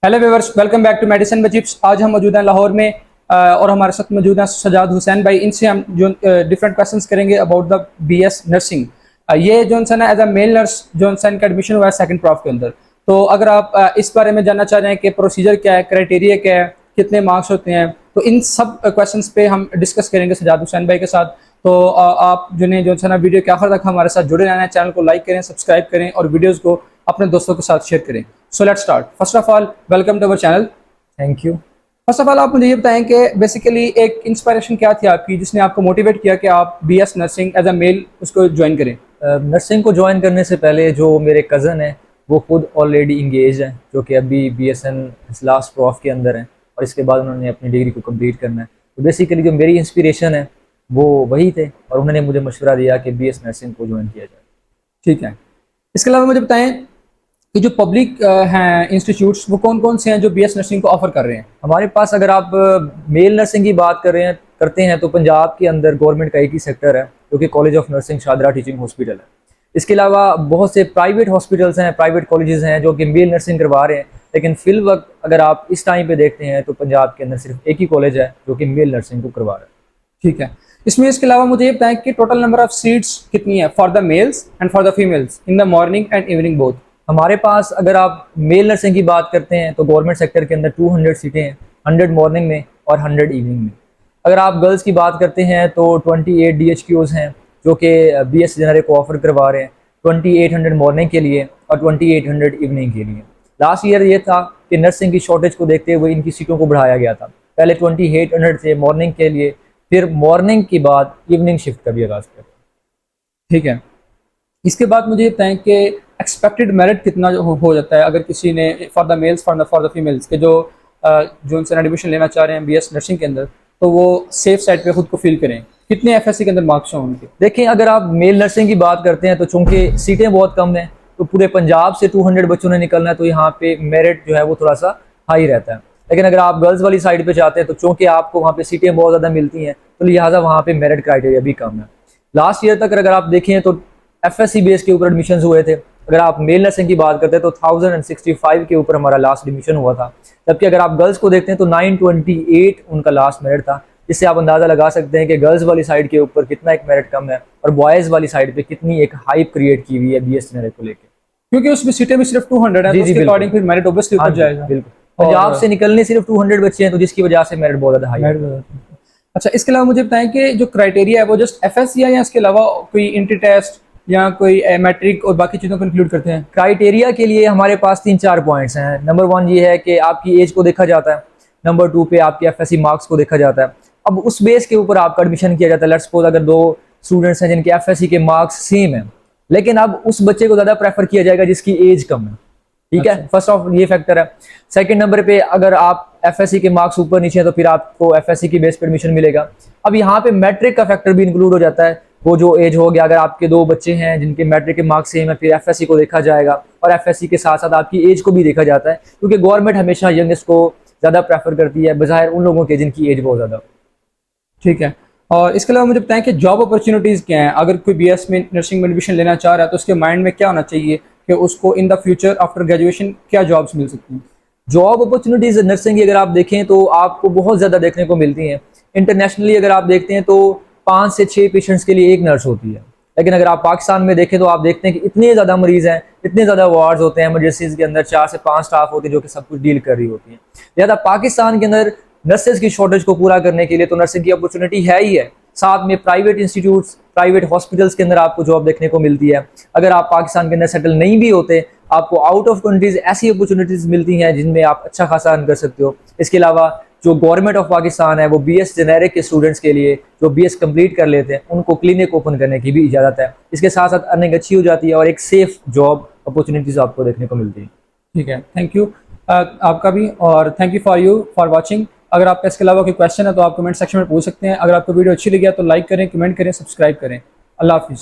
Hello viewers, welcome back to medicine with tips. आज हम मौजूद हैं लाहौर में और हमारे साथ मौजूद हैं सजाद हुसैन भाई। इनसे हम जो डिफरेंट क्वेश्चंस करेंगे अबाउट द बीएस नर्सिंग। ये जो है ना एज अ मेल नर्स जो इनका एडमिशन हुआ है सेकंड प्रॉफ के अंदर। तो अगर आप इस बारे में जानना चाह रहे हैं कि प्रोसीजर क्या है, क्राइटेरिया क्या है, कितने मार्क्स होते हैं, तो इन सब क्वेश्चंस पे हम डिस्कस करेंगे सजाद हुसैन भाई के साथ। तो आप जो है ना वीडियो के आखिर तक हमारे साथ जुड़े रहना है। चैनल को लाइक करें, सब्सक्राइब करें और वीडियोज़ को अपने दोस्तों के साथ शेयर करें। So let's start. First of all welcome to our channel. Thank you. First of all आप मुझे ये बताएं कि बेसिकली एक इंस्पिरेशन क्या थी आपकी जिसने आपको मोटिवेट किया कि आप B S nursing as a male उसको ज्वाइन करें। नर्सिंग को ज्वाइन करने से पहले जो मेरे कज़न हैं वो खुद ऑलरेडी इंगेज हैं, जो कि अभी बीएसएन लास्ट प्रॉफ के अंदर हैं और इसके बाद उन्होंने अपनी डिग्री को कंप्लीट करना है। तो बेसिकली जो मेरी इंस्पिरेशन है वो वही थे और उन्होंने मुझे मशवरा दिया कि बीएस नर्सिंग को ज्वाइन किया जाए। ठीक है, इसके अलावा मुझे बताएं कि जो पब्लिक हैं इंस्टीट्यूट्स वो कौन कौन से हैं जो बीएस नर्सिंग को ऑफर कर रहे हैं। हमारे पास अगर आप मेल नर्सिंग की बात करते हैं तो पंजाब के अंदर गवर्नमेंट का एक ही सेक्टर है जो कि college of nursing Shahdara teaching hospital है। इसके अलावा बहुत से प्राइवेट हॉस्पिटल्स हैं, प्राइवेट कॉलेजेस हैं जो कि मेल नर्सिंग करवा रहे हैं, लेकिन फिल वक्त अगर आप इस टाइम पे देखते हैं तो पंजाब के अंदर सिर्फ एक ही कॉलेज है जो कि मेल नर्सिंग को करवा रहा है। ठीक है, इसमें इसके अलावा मुझे ये बताएं कि टोटल नंबर ऑफ सीट्स कितनी है for the mails and for the females in the morning and evening both. हमारे पास अगर आप मेल नर्सिंग की बात करते हैं तो गवर्नमेंट सेक्टर के अंदर 200 सीटें हैं, 100 मॉर्निंग में और 100 इवनिंग में। अगर आप गर्ल्स की बात करते हैं तो 28 DHQs हैं जो कि BS जनरल को ऑफर करवा रहे हैं, 2800 मॉर्निंग के लिए और 2800 इवनिंग के लिए। लास्ट ईयर ये था कि नर्सिंग की शॉर्टेज को देखते हुए इनकी सीटों को बढ़ाया गया था। पहले 2800 थे मॉर्निंग के लिए, फिर मॉर्निंग के बाद इवनिंग शिफ्ट का भी आगाज़ किया। ठीक है, इसके बाद मुझे ये बताएं कि एक्सपेक्टेड मेरिट कितना हो जाता है अगर किसी ने for the mails for the females के जो उनसे एडमिशन लेना चाह रहे हैं बीएस नर्सिंग के अंदर, तो वो सेफ साइड पे खुद को फील करें। कितने एफएससी के अंदर मार्क्स हैं उनके? देखें, अगर आप मेल नर्सिंग की बात करते हैं तो चूंकि सीटें बहुत कम हैं तो पूरे पंजाब से 200 बच्चों ने निकलना है, तो यहाँ पे मेरिट जो है वो थोड़ा सा हाई रहता है। लेकिन अगर आप गर्ल्स वाली साइड पे जाते हैं तो चूंकि आपको वहाँ पे सीटें बहुत ज़्यादा मिलती हैं तो लिहाजा वहाँ पे मेरिट क्राइटेरिया भी कम है। लास्ट ईयर तक अगर आप देखें तो एफएससी बेस के ऊपर एडमिशन हुए थे। अगर आप मेल नर्सिंग की बात करते हैं तो 1065 के ऊपर हमारा लास्ट एडमिशन हुआ था, जबकि अगर आप गर्ल्स को देखते हैं तो 928 उनका लास्ट मेरिट था। इससे आप अंदाजा लगा सकते हैं कि गर्ल्स वाली साइड के ऊपर कितना एक मेरिट कम है और बॉयज वाली साइड पे कितनी एक हाइप क्रिएट की हुई है बीएस जनरल को लेकर, क्योंकि उसमें सीटें भी सिर्फ 200 है, तो उसके अकॉर्डिंग फिर मेरिट ऑब्वियसली ऊपर जाएगा। बिल्कुल, पंजाब से निकलने सिर्फ 200 बच्चे हैं तो जिसकी वजह से मेरिट बहुत ज्यादा हाई है। अच्छा, इसके अलावा मुझे बताएं कि जो क्राइटेरिया है वो जस्ट एफएससी है या इसके अलावा कोई इंट्री टेस्ट या कोई मैट्रिक और बाकी चीज़ों को इंक्लूड करते हैं? क्राइटेरिया के लिए हमारे पास 3-4 पॉइंट्स हैं। नंबर 1 ये है कि आपकी एज को देखा जाता है। नंबर 2 पे आपके एफएससी मार्क्स को देखा जाता है। अब उस बेस के ऊपर आपका एडमिशन किया जाता है। लेट्स सपोज अगर 2 स्टूडेंट्स हैं जिनके एफएससी के मार्क्स सेम है, लेकिन अब उस बच्चे को ज़्यादा प्रेफर किया जाएगा जिसकी एज कम है। ठीक है, फर्स्ट ऑफ ये फैक्टर है। सेकंड नंबर पे अगर आप एफएससी के मार्क्स ऊपर नीचे हैं तो फिर आपको एफएससी की बेस पे एडमिशन मिलेगा। अब यहाँ पे मैट्रिक का फैक्टर भी इंक्लूड हो जाता है। वो जो एज हो गया, अगर आपके 2 बच्चे हैं जिनके मैट्रिक के मार्क्स सेम है, फिर एफएससी को देखा जाएगा और एफएससी के साथ साथ आपकी एज को भी देखा जाता है, क्योंकि गवर्नमेंट हमेशा यंगेस्ट को ज़्यादा प्रेफर करती है बजाय उन लोगों के जिनकी एज बहुत ज़्यादा। ठीक है, और इसके अलावा मुझे बताएं कि जॉब अपॉर्चुनिटीज़ क्या हैं। अगर कोई बीएस में नर्सिंग में एडमिशन लेना चाह रहा है तो उसके माइंड में क्या होना चाहिए कि उसको in the future after graduation क्या जॉब्स मिल सकती हैं? जॉब अपॉर्चुनिटीज नर्सिंग की अगर आप देखें तो आपको बहुत ज़्यादा देखने को मिलती हैं। इंटरनेशनली अगर आप देखते हैं तो 5 से 6 पेशेंट्स के लिए एक नर्स होती है, लेकिन अगर आप पाकिस्तान में देखें तो आप देखते हैं कि इतने ज़्यादा मरीज़ हैं, इतने ज़्यादा वार्ड्स होते हैं एमरजेंसीज के अंदर, 4 से 5 स्टाफ होते हैं जो कि सब कुछ डील कर रही होती हैं। लिहाजा पाकिस्तान के अंदर नर्सेज की शॉर्टेज को पूरा करने के लिए तो नर्सिंग की अपॉर्चुनिटी है ही है। साथ में प्राइवेट इंस्टीट्यूट्स, प्राइवेट हॉस्पिटल्स के अंदर आपको जॉब देखने को मिलती है। अगर आप पाकिस्तान के अंदर सेटल नहीं भी होते, आपको आउट ऑफ कंट्रीज ऐसी अपॉर्चुनिटीज मिलती हैं जिनमें आप अच्छा खासा अर्न कर सकते हो। इसके अलावा जो गवर्नमेंट ऑफ पाकिस्तान है वो बीएस जेनेरिक के स्टूडेंट्स के लिए जो बीएस कंप्लीट कर लेते हैं उनको क्लिनिक ओपन करने की भी इजाज़त है। इसके साथ साथ अर्निंग अच्छी हो जाती है और एक सेफ जॉब अपॉर्चुनिटीज आपको देखने को मिलती है। ठीक है, थैंक यू आपका भी, और थैंक यू फॉर वॉचिंग। अगर आपका इसके अलावा कोई क्वेश्चन है तो आप कमेंट सेक्शन में पूछ सकते हैं। अगर आपको वीडियो अच्छी लगी है तो लाइक करें, कमेंट करें, सब्सक्राइब करें। अल्लाह हाफिज़।